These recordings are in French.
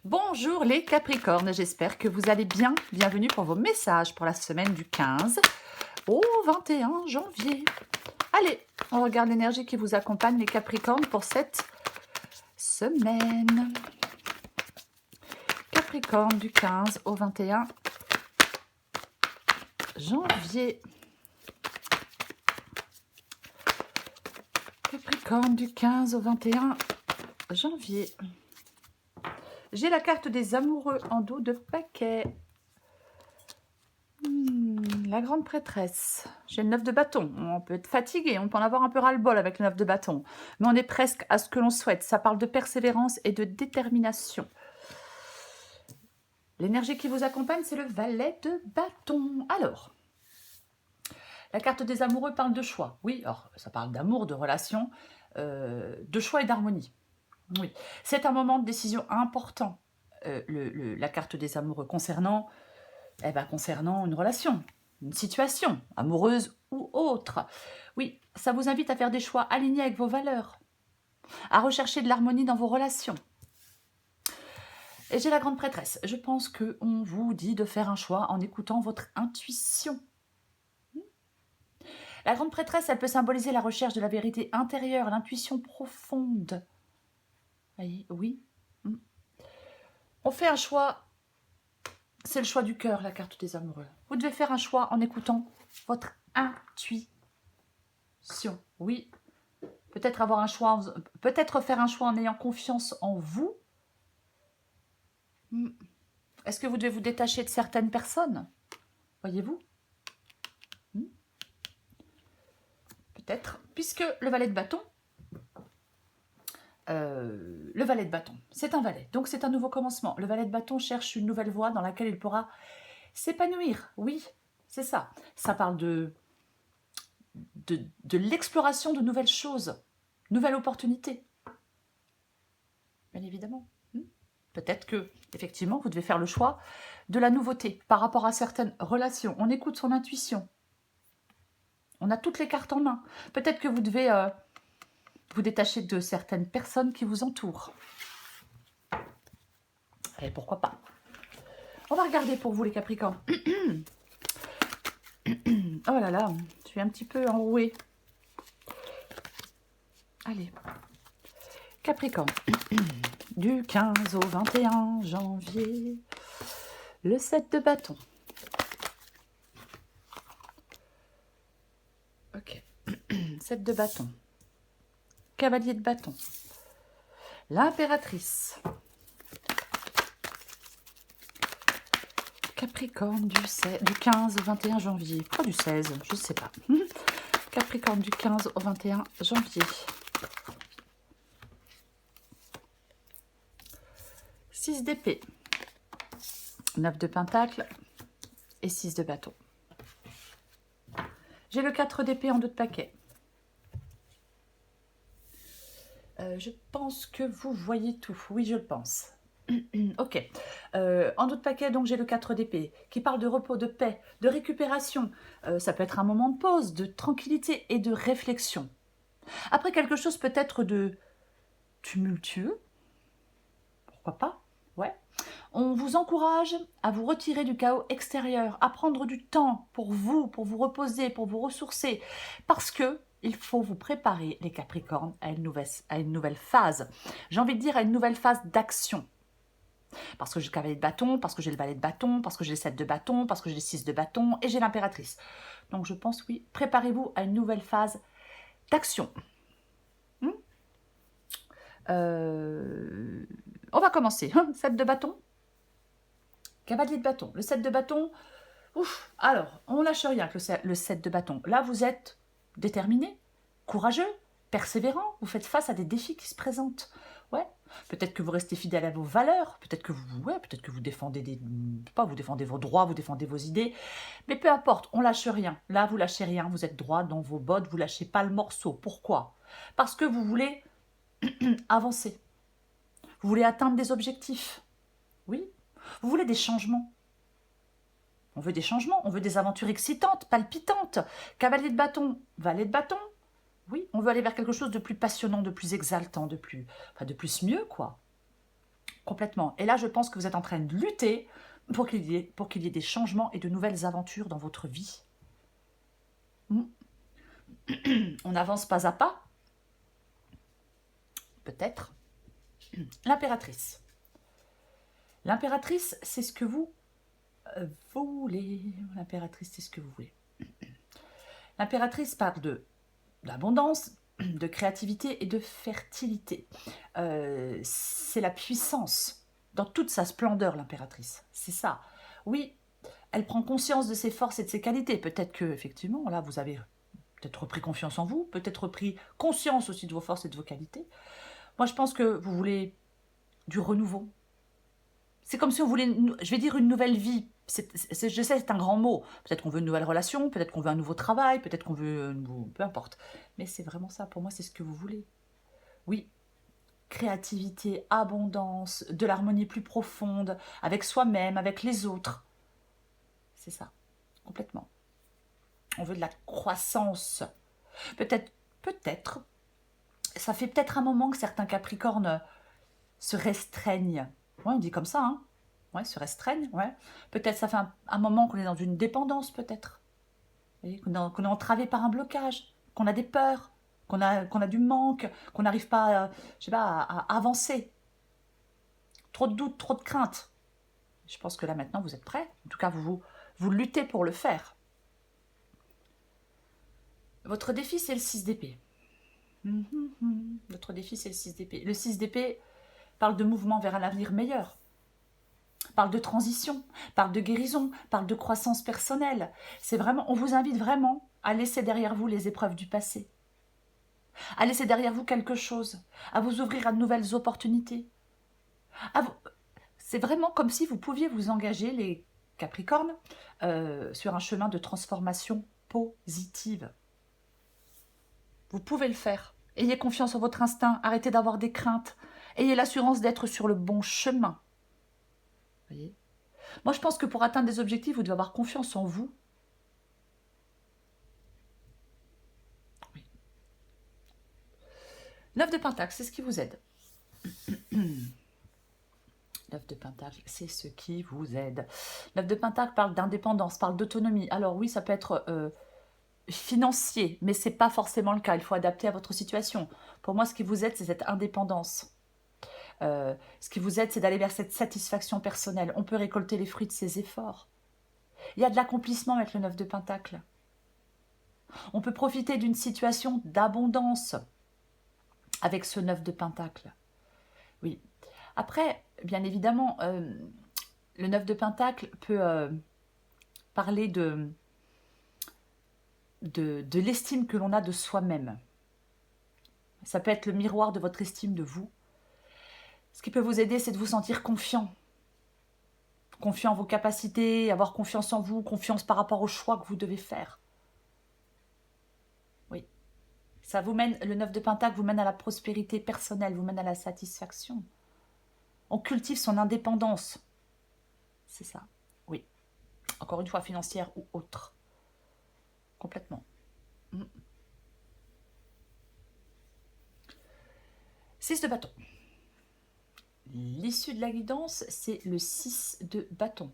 Bonjour les Capricornes, j'espère que vous allez bien. Bienvenue pour vos messages pour la semaine du 15 au 21 janvier. Allez, on regarde l'énergie qui vous accompagne les Capricornes pour cette semaine. Capricorne du 15 au 21 janvier. Capricorne du 15 au 21 janvier. J'ai la carte des amoureux en dos de paquet. La grande prêtresse. J'ai le 9 de bâton. On peut être fatigué, on peut en avoir un peu ras-le-bol avec le 9 de bâton. Mais on est presque à ce que l'on souhaite. Ça parle de persévérance et de détermination. L'énergie qui vous accompagne, c'est le valet de bâton. Alors, la carte des amoureux parle de choix. Oui, alors ça parle d'amour, de relation, de choix et d'harmonie. Oui, c'est un moment de décision important, la carte des amoureux, concernant une relation, une situation, amoureuse ou autre. Oui, ça vous invite à faire des choix alignés avec vos valeurs, à rechercher de l'harmonie dans vos relations. Et j'ai la grande prêtresse. Je pense qu'on vous dit de faire un choix en écoutant votre intuition. La grande prêtresse, elle peut symboliser la recherche de la vérité intérieure, l'intuition profonde. Voyez, oui. On fait un choix, c'est le choix du cœur, la carte des amoureux. Vous devez faire un choix en écoutant votre intuition. Oui, peut-être faire un choix en ayant confiance en vous. Est-ce que vous devez vous détacher de certaines personnes? Voyez-vous? Peut-être, puisque le valet de bâton, c'est un valet, donc c'est un nouveau commencement. Le valet de bâton cherche une nouvelle voie dans laquelle il pourra s'épanouir. Oui, c'est ça. Ça parle de l'exploration de nouvelles choses, nouvelles opportunités. Bien évidemment. Peut-être que, effectivement, vous devez faire le choix de la nouveauté par rapport à certaines relations. On écoute son intuition. On a toutes les cartes en main. Peut-être que vous devez vous détacher de certaines personnes qui vous entourent. Et pourquoi pas. On va regarder pour vous les Capricornes. Oh là là, je suis un petit peu enrouée. Allez. Capricorne. Du 15 au 21 janvier. Le 7 de bâton. Ok. 7 de bâton. Cavalier de bâton. L'impératrice. Capricorne du 15 au 21 janvier. Pourquoi du 16? Je ne sais pas. Capricorne du 15 au 21 janvier. 6 d'épée. 9 de pentacle et 6 de bâton. J'ai le 4 d'épée en dos de paquet. Je pense que vous voyez tout. Oui, je le pense. Ok. En dos de paquet, donc j'ai le 4 d'épée qui parle de repos, de paix, de récupération. Ça peut être un moment de pause, de tranquillité et de réflexion. Après quelque chose peut-être de tumultueux. Pourquoi pas? Ouais. On vous encourage à vous retirer du chaos extérieur, à prendre du temps pour vous reposer, pour vous ressourcer. Parce que il faut vous préparer, les Capricornes, à une nouvelle phase. J'ai envie de dire à une nouvelle phase d'action. Parce que j'ai le cavalier de bâton, parce que j'ai le valet de bâton, parce que j'ai le 7 de bâton, parce que j'ai le 6 de bâton et j'ai l'impératrice. Donc je pense, oui, préparez-vous à une nouvelle phase d'action. On va commencer. 7 de bâton, cavalier de bâton. Le 7 de bâton, ouf, alors, on lâche rien avec le 7 de bâton. Là, vous êtes déterminé, courageux, persévérant, vous faites face à des défis qui se présentent. Ouais, peut-être que vous restez fidèle à vos valeurs, peut-être que vous défendez vous défendez vos droits, vous défendez vos idées, mais peu importe, on lâche rien. Là, vous lâchez rien, vous êtes droit dans vos bottes, vous lâchez pas le morceau. Pourquoi? Parce que vous voulez avancer. Vous voulez atteindre des objectifs. Oui, vous voulez des changements. On veut des changements, on veut des aventures excitantes, palpitantes. Cavalier de bâton, valet de bâton. Oui, on veut aller vers quelque chose de plus passionnant, de plus exaltant, de plus mieux, quoi. complètement. Et là, je pense que vous êtes en train de lutter pour qu'il y ait des changements et de nouvelles aventures dans votre vie. Hmm. On avance pas à pas, peut-être. L'impératrice. L'impératrice, c'est ce que vous voulez. L'impératrice, c'est ce que vous voulez. L'impératrice parle d'abondance, de créativité et de fertilité. C'est la puissance dans toute sa splendeur, l'impératrice. C'est ça. Oui, elle prend conscience de ses forces et de ses qualités. Peut-être que, effectivement, là, vous avez peut-être repris confiance en vous, peut-être repris conscience aussi de vos forces et de vos qualités. Moi, je pense que vous voulez du renouveau. C'est comme si on voulait, je vais dire, une nouvelle vie. Je sais, c'est un grand mot. Peut-être qu'on veut une nouvelle relation, peut-être qu'on veut un nouveau travail, peut-être qu'on veut... peu importe. Mais c'est vraiment ça. Pour moi, c'est ce que vous voulez. Oui, créativité, abondance, de l'harmonie plus profonde, avec soi-même, avec les autres. C'est ça, complètement. On veut de la croissance. Peut-être, ça fait peut-être un moment que certains Capricornes se restreignent. Ouais, on dit comme ça, hein. Ouais, se restreignent, ouais. Peut-être ça fait un moment qu'on est dans une dépendance, peut-être. Qu'on est entravé par un blocage, qu'on a des peurs, qu'on a du manque, qu'on n'arrive pas, je sais pas, à avancer. Trop de doutes, trop de craintes. Je pense que là, maintenant, vous êtes prêts. En tout cas, vous luttez pour le faire. Votre défi, c'est le 6 d'épée. Votre défi, c'est le 6 d'épée. Le 6 d'épée parle de mouvement vers un avenir meilleur. Parle de transition, parle de guérison, parle de croissance personnelle. C'est vraiment, on vous invite vraiment à laisser derrière vous les épreuves du passé, à laisser derrière vous quelque chose, à vous ouvrir à de nouvelles opportunités. C'est vraiment comme si vous pouviez vous engager, les Capricornes, sur un chemin de transformation positive. Vous pouvez le faire. Ayez confiance en votre instinct, arrêtez d'avoir des craintes, ayez l'assurance d'être sur le bon chemin. Voyez ? Moi, je pense que pour atteindre des objectifs, vous devez avoir confiance en vous. Oui. 9 de Pentacle, c'est ce qui vous aide. 9 de Pentacle, c'est ce qui vous aide. 9 de Pentacle parle d'indépendance, parle d'autonomie. Alors oui, ça peut être financier, mais ce n'est pas forcément le cas. Il faut adapter à votre situation. Pour moi, ce qui vous aide, c'est cette indépendance. Ce qui vous aide, c'est d'aller vers cette satisfaction personnelle. On peut récolter les fruits de ses efforts. Il y a de l'accomplissement avec le 9 de Pentacle. On peut profiter d'une situation d'abondance avec ce 9 de Pentacle. Oui. Après, bien évidemment, le 9 de Pentacle peut parler de l'estime que l'on a de soi-même. Ça peut être le miroir de votre estime de vous. Ce qui peut vous aider, c'est de vous sentir confiant. Confiant en vos capacités, avoir confiance en vous, confiance par rapport aux choix que vous devez faire. Oui. Ça vous mène, le 9 de Pentacle vous mène à la prospérité personnelle, vous mène à la satisfaction. On cultive son indépendance. C'est ça. Oui. Encore une fois, financière ou autre. Complètement. 6 de bâton. L'issue de la guidance, c'est le 6 de bâton.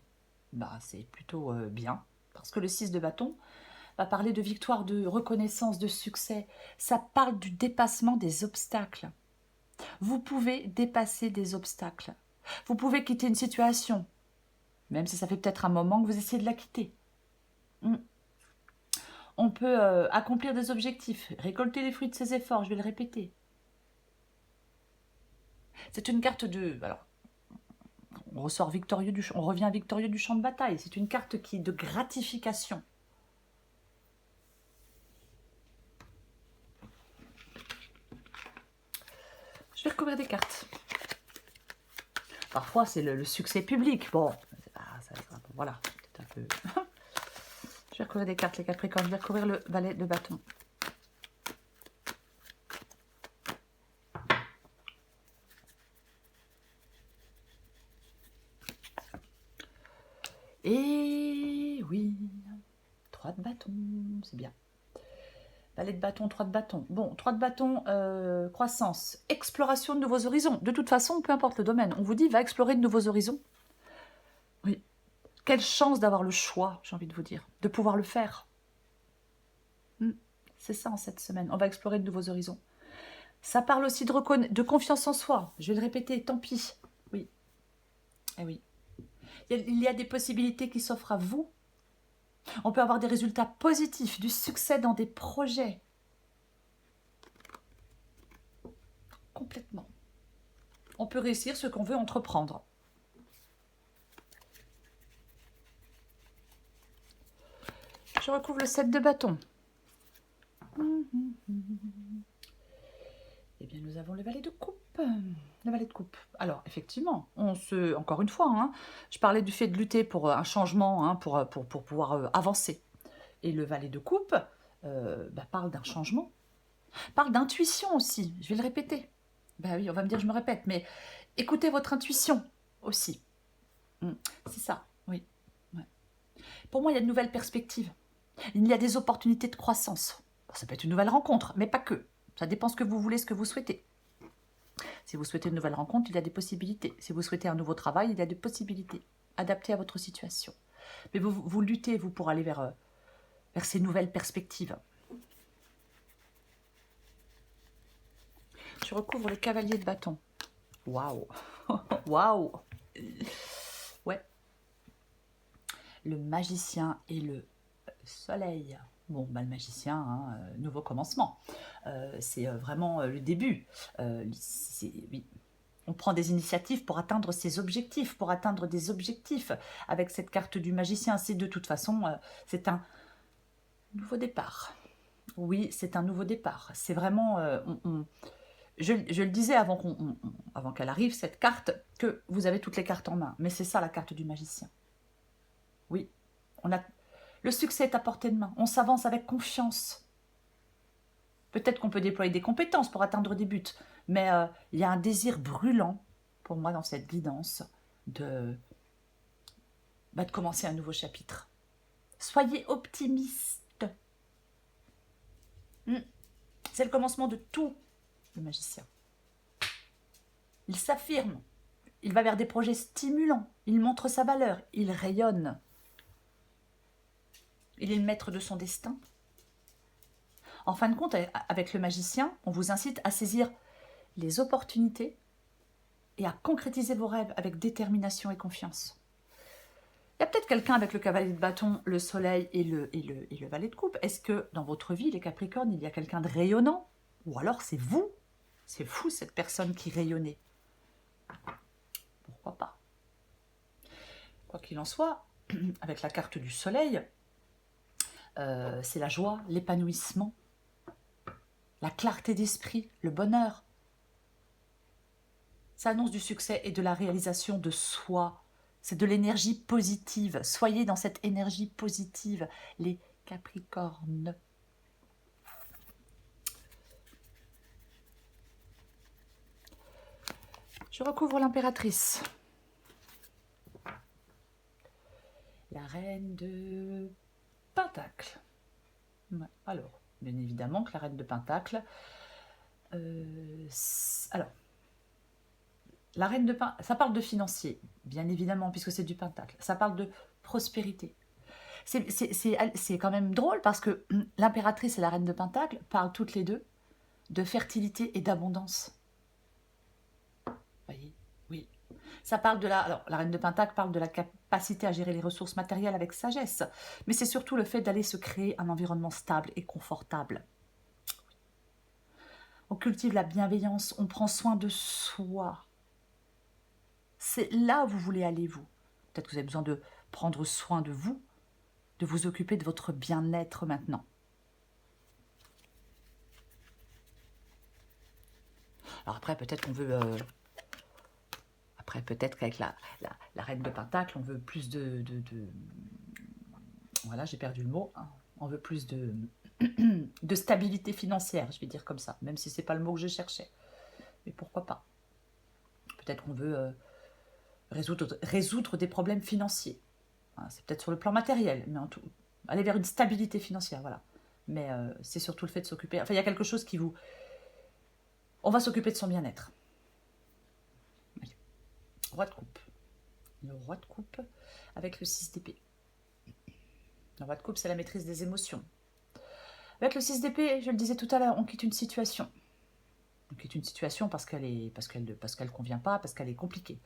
Bah, c'est plutôt bien, parce que le 6 de bâton va parler de victoire, de reconnaissance, de succès. Ça parle du dépassement des obstacles. Vous pouvez dépasser des obstacles. Vous pouvez quitter une situation, même si ça fait peut-être un moment que vous essayez de la quitter. On peut accomplir des objectifs, récolter les fruits de ses efforts, je vais le répéter. C'est une carte de... Alors, on revient victorieux du champ de bataille. C'est une carte qui est de gratification. Je vais recouvrir des cartes. Parfois, c'est le succès public. Bon, voilà, peut-être un peu... Je vais recouvrir des cartes, les Capricornes. Je vais recouvrir le valet de bâton. Et oui, 3 de bâton, c'est bien. Valet de bâton, 3 de bâton. Bon, 3 de bâton, croissance, exploration de nouveaux horizons. De toute façon, peu importe le domaine, on vous dit, va explorer de nouveaux horizons. Oui. Quelle chance d'avoir le choix, j'ai envie de vous dire, de pouvoir le faire. C'est ça en cette semaine, on va explorer de nouveaux horizons. Ça parle aussi de confiance en soi, je vais le répéter, tant pis. Oui, eh oui. Il y a des possibilités qui s'offrent à vous. On peut avoir des résultats positifs, du succès dans des projets. Complètement. On peut réussir ce qu'on veut entreprendre. Je recouvre le 7 de bâton. Eh bien, nous avons le valet de coupe. Le valet de coupe. Alors, effectivement, encore une fois, hein, je parlais du fait de lutter pour un changement, hein, pour pouvoir avancer. Et le valet de coupe parle d'un changement, parle d'intuition aussi, je vais le répéter. Ben oui, on va me dire je me répète, mais écoutez votre intuition aussi. C'est ça, oui. Ouais. Pour moi, il y a de nouvelles perspectives. Il y a des opportunités de croissance. Ça peut être une nouvelle rencontre, mais pas que. Ça dépend ce que vous voulez, ce que vous souhaitez. Si vous souhaitez une nouvelle rencontre, il y a des possibilités. Si vous souhaitez un nouveau travail, il y a des possibilités adaptées à votre situation. Mais vous luttez, vous, pour aller vers ces nouvelles perspectives. Je recouvre le cavalier de bâton. Waouh. Waouh. Ouais. Le magicien et le soleil. Bon, le magicien, hein, nouveau commencement. C'est vraiment le début. Oui. On prend des initiatives pour atteindre ses objectifs, pour atteindre des objectifs. Avec cette carte du magicien, c'est de toute façon, c'est un nouveau départ. Oui, c'est un nouveau départ. C'est vraiment... je le disais avant qu'elle arrive, cette carte, que vous avez toutes les cartes en main. Mais c'est ça la carte du magicien. Oui, le succès est à portée de main. On s'avance avec confiance. Peut-être qu'on peut déployer des compétences pour atteindre des buts. Mais il y a un désir brûlant, pour moi, dans cette guidance, de commencer un nouveau chapitre. Soyez optimiste. C'est le commencement de tout, le magicien. Il s'affirme. Il va vers des projets stimulants. Il montre sa valeur. Il rayonne. Il est le maître de son destin. En fin de compte, avec le magicien, on vous incite à saisir les opportunités et à concrétiser vos rêves avec détermination et confiance. Il y a peut-être quelqu'un avec le cavalier de bâton, le soleil et le valet de coupe. Est-ce que dans votre vie, les Capricornes, il y a quelqu'un de rayonnant? Ou alors c'est vous? C'est vous, cette personne qui rayonnait. Pourquoi pas? Quoi qu'il en soit, avec la carte du soleil, c'est la joie, l'épanouissement, la clarté d'esprit, le bonheur. Ça annonce du succès et de la réalisation de soi. C'est de l'énergie positive. Soyez dans cette énergie positive, les Capricornes. Je recouvre l'impératrice. La reine de Pentacle. Ouais, alors, bien évidemment que la reine de Pentacle... alors, la reine de Pentacle, ça parle de financier, bien évidemment, puisque c'est du Pentacle. Ça parle de prospérité. C'est quand même drôle parce que l'impératrice et la reine de Pentacle parlent toutes les deux de fertilité et d'abondance. Voyez, oui. Ça parle de alors, la reine de Pentacle parle de la capacité à gérer les ressources matérielles avec sagesse, mais c'est surtout le fait d'aller se créer un environnement stable et confortable. On cultive la bienveillance, on prend soin de soi. C'est là où vous voulez aller, vous. Peut-être que vous avez besoin de prendre soin de vous, de vous occuper de votre bien-être maintenant. Alors après, peut-être qu'on veut... Après, peut-être qu'avec la reine de Pentacle, on veut plus de... Voilà, j'ai perdu le mot. Hein. On veut plus de stabilité financière, je vais dire comme ça, même si ce n'est pas le mot que je cherchais. Mais pourquoi pas? Peut-être qu'on veut résoudre des problèmes financiers. Voilà, c'est peut-être sur le plan matériel, mais aller vers une stabilité financière, voilà. Mais c'est surtout le fait de s'occuper. Enfin, il y a quelque chose qui vous... On va s'occuper de son bien-être. Roi de coupe. Le roi de coupe avec le 6 d'épée. Le roi de coupe, c'est la maîtrise des émotions. Avec le 6 d'épée, je le disais tout à l'heure, on quitte une situation. On quitte une situation parce qu'elle convient pas, parce qu'elle est compliquée.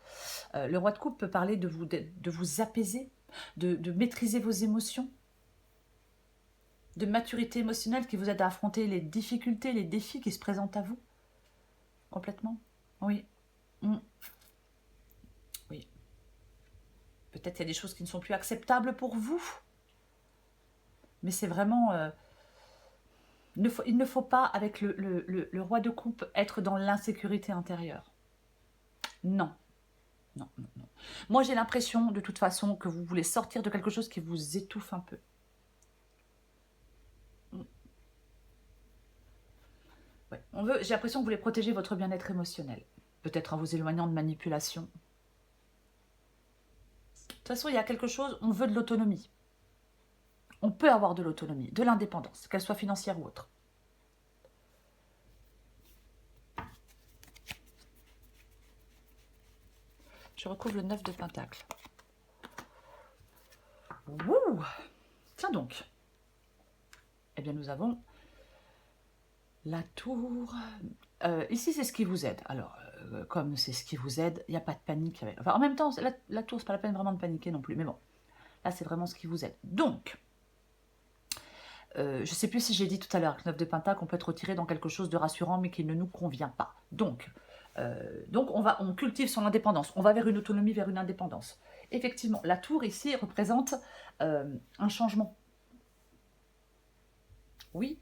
Le roi de coupe peut parler de vous apaiser, de maîtriser vos émotions, de maturité émotionnelle qui vous aide à affronter les difficultés, les défis qui se présentent à vous. Complètement. Oui. Oui. Peut-être qu'il y a des choses qui ne sont plus acceptables pour vous. Mais c'est vraiment... il ne faut pas, avec le roi de coupe, être dans l'insécurité intérieure. Non. Non, non, non. Moi, j'ai l'impression, de toute façon, que vous voulez sortir de quelque chose qui vous étouffe un peu. Ouais. J'ai l'impression que vous voulez protéger votre bien-être émotionnel. Peut-être en vous éloignant de manipulation. De toute façon, il y a quelque chose, on veut de l'autonomie. On peut avoir de l'autonomie, de l'indépendance, qu'elle soit financière ou autre. Je recouvre le 9 de Pentacle. Ouh. Tiens donc. Eh bien, nous avons la tour. Ici, c'est ce qui vous aide. Alors, comme c'est ce qui vous aide, il n'y a pas de panique. Enfin, en même temps, la tour, c'est pas la peine vraiment de paniquer non plus. Mais bon, là, c'est vraiment ce qui vous aide. Donc, je ne sais plus si j'ai dit tout à l'heure que 9 de Pentacle, on peut être retiré dans quelque chose de rassurant, mais qui ne nous convient pas. Donc on cultive son indépendance. On va vers une autonomie, vers une indépendance. Effectivement, la tour ici représente un changement. Oui,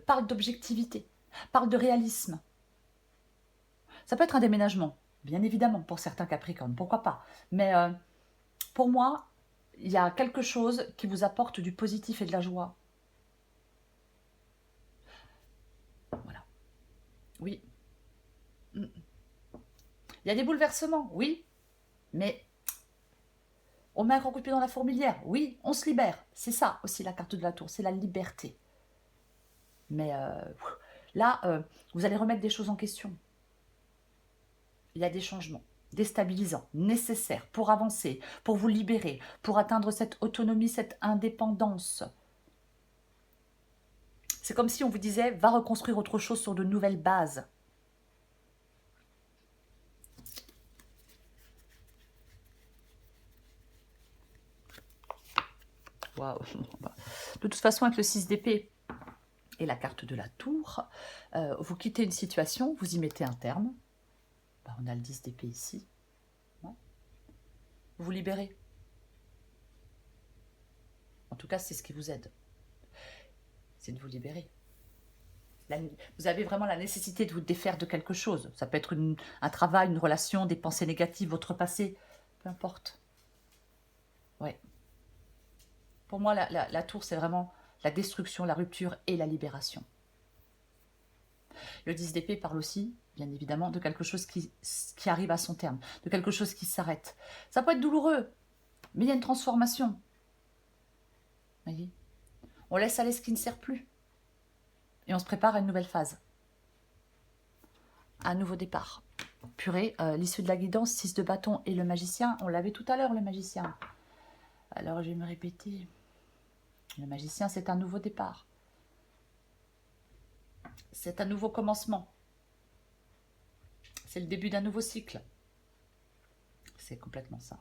parle d'objectivité, parle de réalisme. Ça peut être un déménagement, bien évidemment, pour certains Capricornes, pourquoi pas. Mais pour moi, il y a quelque chose qui vous apporte du positif et de la joie. Voilà. Oui. Il y a des bouleversements, oui, mais on met un grand coup de pied dans la fourmilière, oui, on se libère. C'est ça aussi la carte de la tour, c'est la liberté. Mais là, vous allez remettre des choses en question. Il y a des changements déstabilisants, nécessaires pour avancer, pour vous libérer, pour atteindre cette autonomie, cette indépendance. C'est comme si on vous disait, va reconstruire autre chose sur de nouvelles bases. Waouh. De toute façon, avec le 6 d'épée et la carte de la tour, vous quittez une situation, vous y mettez un terme. Bah, on a le 10 d'épée ici. Ouais. Vous vous libérez. En tout cas, c'est ce qui vous aide. C'est de vous libérer. Vous avez vraiment la nécessité de vous défaire de quelque chose. Ça peut être un travail, une relation, des pensées négatives, votre passé. Peu importe. Ouais. Pour moi, la tour, c'est vraiment la destruction, la rupture et la libération. Le 10 d'épée parle aussi, bien évidemment, de quelque chose qui arrive à son terme, de quelque chose qui s'arrête. Ça peut être douloureux, mais il y a une transformation. Voyez, on laisse aller ce qui ne sert plus. Et on se prépare à une nouvelle phase. À un nouveau départ. Purée, l'issue de la guidance, 6 de bâton et le magicien. On l'avait tout à l'heure, le magicien. Alors, je vais me répéter. Le magicien, c'est un nouveau départ. C'est un nouveau commencement. C'est le début d'un nouveau cycle. C'est complètement ça.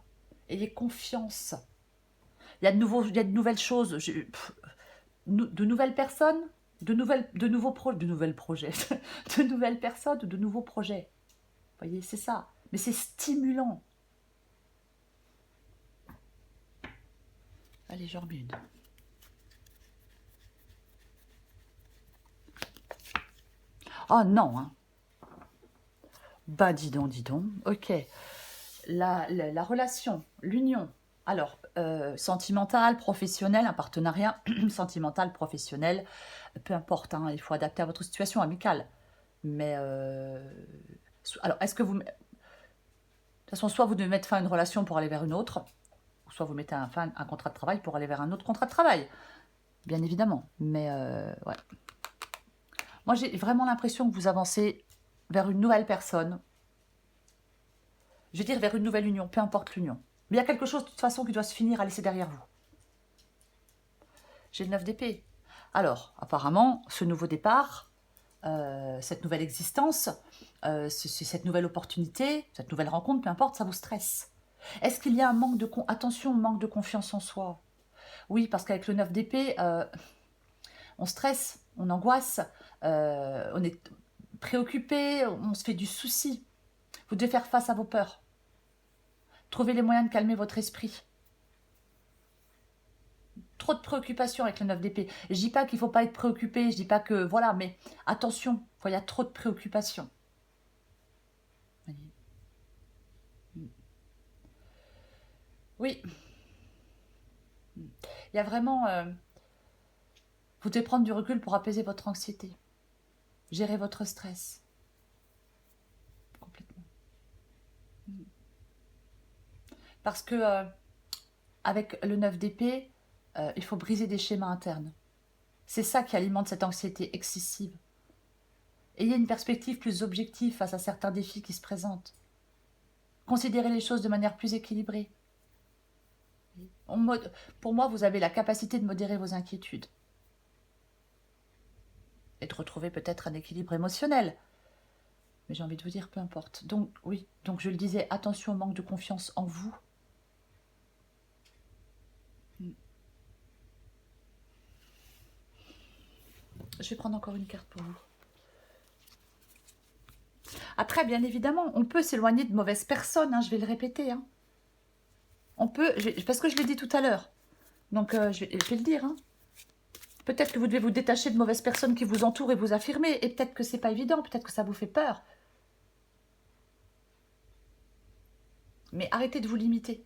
Ayez confiance. Il y a de nouvelles choses. De nouvelles personnes, de nouveaux projets, de nouvelles personnes, de nouveaux projets. Vous voyez, c'est ça. Mais c'est stimulant. Allez, j'en remets une. Oh non, hein. Bah dis donc, dis donc. Ok. La relation, l'union. Alors, sentimental, professionnel, un partenariat sentimental, professionnel, peu importe, hein, il faut adapter à votre situation amicale. Mais, alors, est-ce que vous... De toute façon, soit vous devez mettre fin à une relation pour aller vers une autre, ou soit vous mettez fin à un contrat de travail pour aller vers un autre contrat de travail. bien évidemment. Mais ouais. Moi, j'ai vraiment l'impression que vous avancez vers une nouvelle personne. Je vais dire vers une nouvelle union, peu importe l'union. Mais il y a quelque chose de toute façon qui doit se finir à laisser derrière vous. J'ai le 9 d'épée. Alors, apparemment, ce nouveau départ, cette nouvelle existence, cette nouvelle opportunité, cette nouvelle rencontre, peu importe, ça vous stresse. Est-ce qu'il y a un manque de... Attention, manque de confiance en soi. Oui, parce qu'avec le 9 d'épée, on stresse, on angoisse, on est préoccupé, on se fait du souci. Vous devez faire face à vos peurs. Trouvez les moyens de calmer votre esprit. Trop de préoccupations avec le 9 d'épée. Je dis pas qu'il ne faut pas être préoccupé, je dis pas que... Voilà, mais attention, quand il y a trop de préoccupations. Oui. Il y a vraiment... vous devez prendre du recul pour apaiser votre anxiété. Gérer votre stress. Complètement. Parce que avec le 9 d'épée, il faut briser des schémas internes. C'est ça qui alimente cette anxiété excessive. Ayez une perspective plus objective face à certains défis qui se présentent. Considérez les choses de manière plus équilibrée. Pour moi, vous avez la capacité de modérer vos inquiétudes. Et de retrouver peut-être un équilibre émotionnel. Mais j'ai envie de vous dire, peu importe. Donc, oui, donc je le disais, attention au manque de confiance en vous. Je vais prendre encore une carte pour vous. Après, bien évidemment, on peut s'éloigner de mauvaises personnes, hein, je vais le répéter. Hein. On peut, parce que je l'ai dit tout à l'heure. Donc, je vais le dire. Hein. Peut-être que vous devez vous détacher de mauvaises personnes qui vous entourent et vous affirmer. Et peut-être que c'est pas évident, peut-être que ça vous fait peur. Mais arrêtez de vous limiter.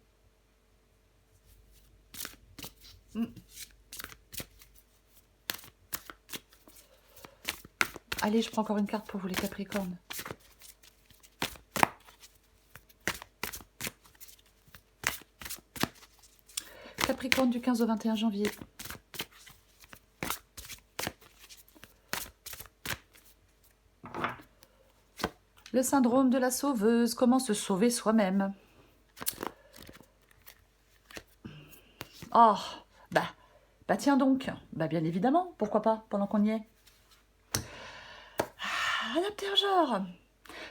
Allez, je prends encore une carte pour vous les Capricornes. Capricorne du 15 au 21 janvier. Le syndrome de la sauveuse, comment se sauver soi-même. Oh, bah tiens donc, bah bien évidemment, pourquoi pas, pendant qu'on y est. Adapter genre.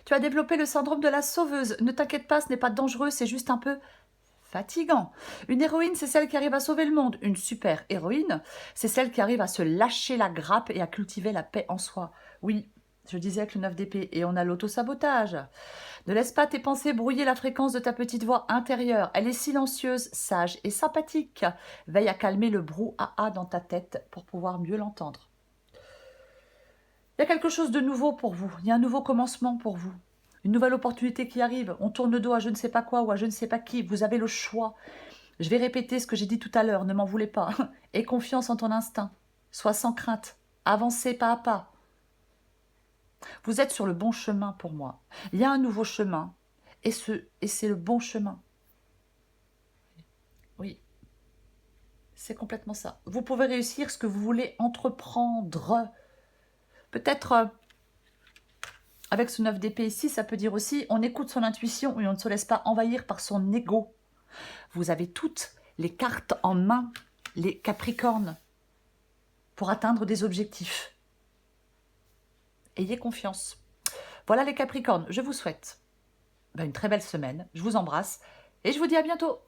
Tu as développé le syndrome de la sauveuse. Ne t'inquiète pas, ce n'est pas dangereux, c'est juste un peu fatigant. Une héroïne, c'est celle qui arrive à sauver le monde. Une super héroïne, c'est celle qui arrive à se lâcher la grappe et à cultiver la paix en soi. Oui, je disais avec le 9 d'épée, et on a l'auto-sabotage. Ne laisse pas tes pensées brouiller la fréquence de ta petite voix intérieure. Elle est silencieuse, sage et sympathique. Veille à calmer le brouhaha dans ta tête pour pouvoir mieux l'entendre. Il y a quelque chose de nouveau pour vous. Il y a un nouveau commencement pour vous. Une nouvelle opportunité qui arrive. On tourne le dos à je ne sais pas quoi ou à je ne sais pas qui. Vous avez le choix. Je vais répéter ce que j'ai dit tout à l'heure. Ne m'en voulez pas. Aie confiance en ton instinct. Sois sans crainte. Avancez pas à pas. Vous êtes sur le bon chemin pour moi. Il y a un nouveau chemin. Et c'est le bon chemin. Oui. C'est complètement ça. Vous pouvez réussir ce que vous voulez entreprendre. Peut-être... avec ce 9 d'épée ici, ça peut dire aussi, on écoute son intuition et on ne se laisse pas envahir par son ego. Vous avez toutes les cartes en main, les Capricornes, pour atteindre des objectifs. Ayez confiance. Voilà les Capricornes, je vous souhaite une très belle semaine, je vous embrasse et je vous dis à bientôt.